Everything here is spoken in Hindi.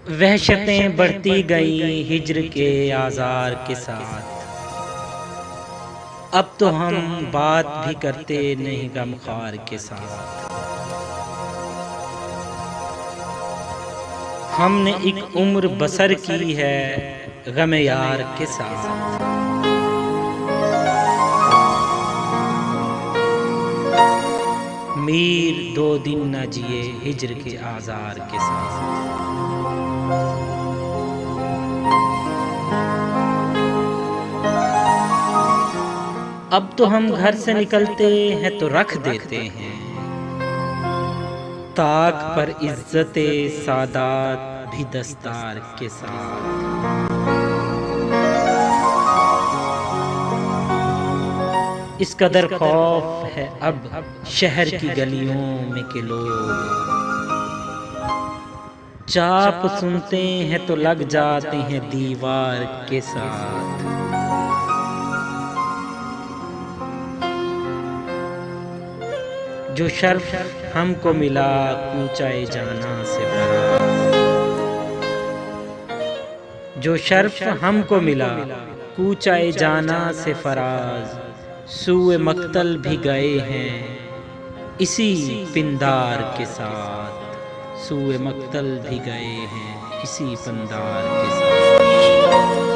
वहशतें बढ़ती गईं हिज्र के आज़ार के साथ। अब तो हम बात भी करते नहीं गमख्वार के साथ। हमने एक उम्र बसर की है गम यार के साथ। मीर 2 दिन न जिए हिज्र के आज़ार के साथ। अब तो हम घर से निकलते हैं तो रख देते हैं ताक पर इज्जते सादात भी दस्तार के साथ। इस कदर खौफ है अब शहर की गलियों में के लोग चाप सुनते हैं तो लग जाते हैं दीवार के साथ। जो शर्फ हमको मिला कूचाए जाना से फराज। जो शर्फ हमको मिला कूचाए जाना से फराज। सूए मक्तल भी गए हैं इसी पिंदार के साथ। सूए मक्तल भी गए हैं इसी पिंदार के साथ।